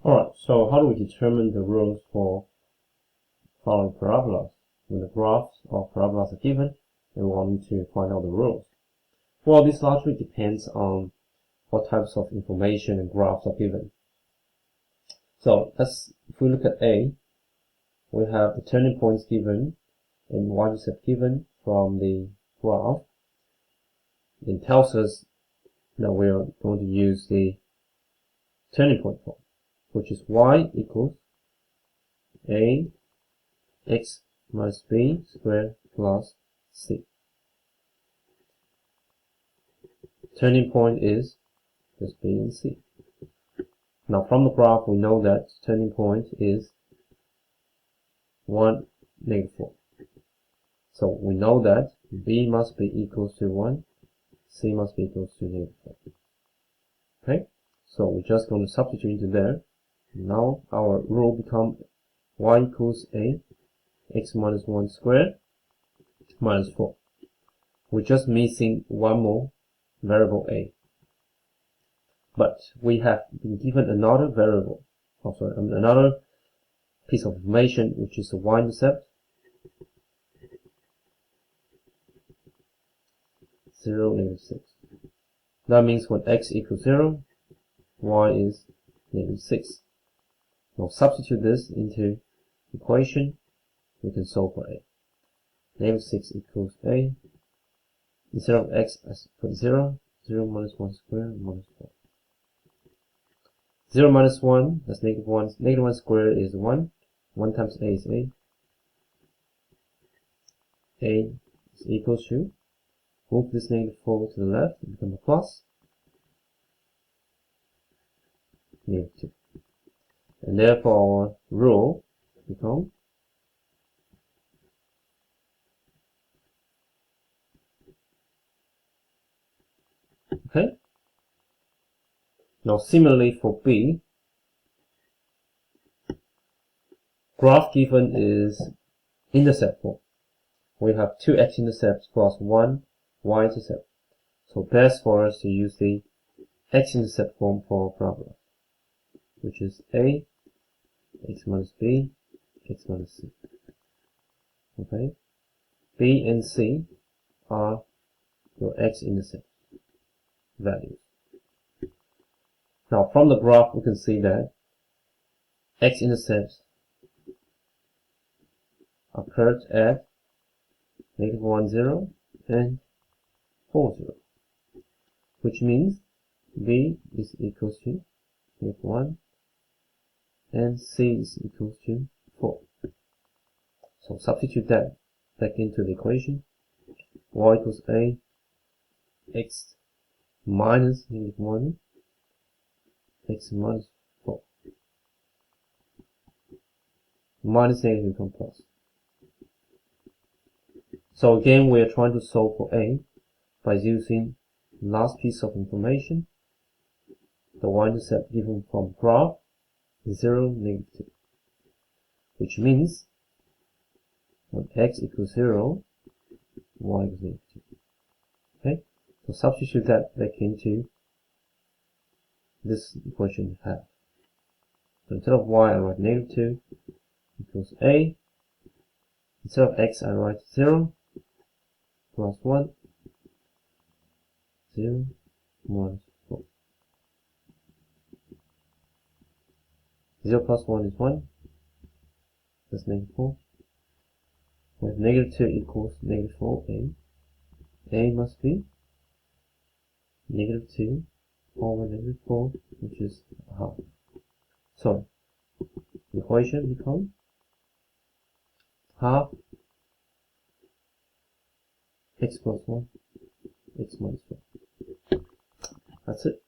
Alright, so how do we determine the rules for following parabolas? When the graphs of parabolas are given, and we want to find out the rules. Well, this largely depends on what types of information and graphs are given. So if we look at A, we have the turning points given and y-intercept given from the graph. It tells us that we are going to use the turning point form, which is y equals a x minus b squared plus c. Turning point is just b and c. Now from the graph we know that turning point is 1, -4. So we know that b must be equals to 1, c must be equals to -4. Okay, so we're just going to substitute into there. Now our rule becomes y equals a x minus 1 squared minus 4. We're just missing one more variable a. But we have been given another variable, another piece of information, which is the y-intercept, 0, -6. That means when x equals 0, y is -6. Now substitute this into equation, we can solve for a. -6 equals a. Instead of x, I put 0, 0 minus 1 squared minus 4. 0 minus 1, that's -1. -1 squared is 1. 1 times a is a. A is equals to, move this -4 to the left, it becomes a plus, -2. And therefore our rule becomes okay. Now similarly for B, graph given is intercept form. We have 2 x-intercepts plus 1 y-intercept. So best for us to use the x-intercept form for parabola, which is a x minus b x minus c. Okay, b and c are your x-intercept values. Now from the graph we can see that x-intercepts occurred at -1, 0 and 4, 0, which means b is equals to -1 and c is equals to 4. So substitute that back into the equation. Y equals a x minus -1 x minus 4. Minus negative becomes plus. So again we are trying to solve for a by using last piece of information, the y-intercept given from graph 0, -2, which means when x equals 0, y equals -2. Okay, so substitute that back into this equation we have. So instead of y I write -2 equals a. Instead of x I write 0 plus 1, 0 minus 4. 0 plus 1 is 1, that's -4. With -2 equals -4a. A must be -2 over -4, which is half. So the equation becomes half x plus 1 x minus 4. That's it.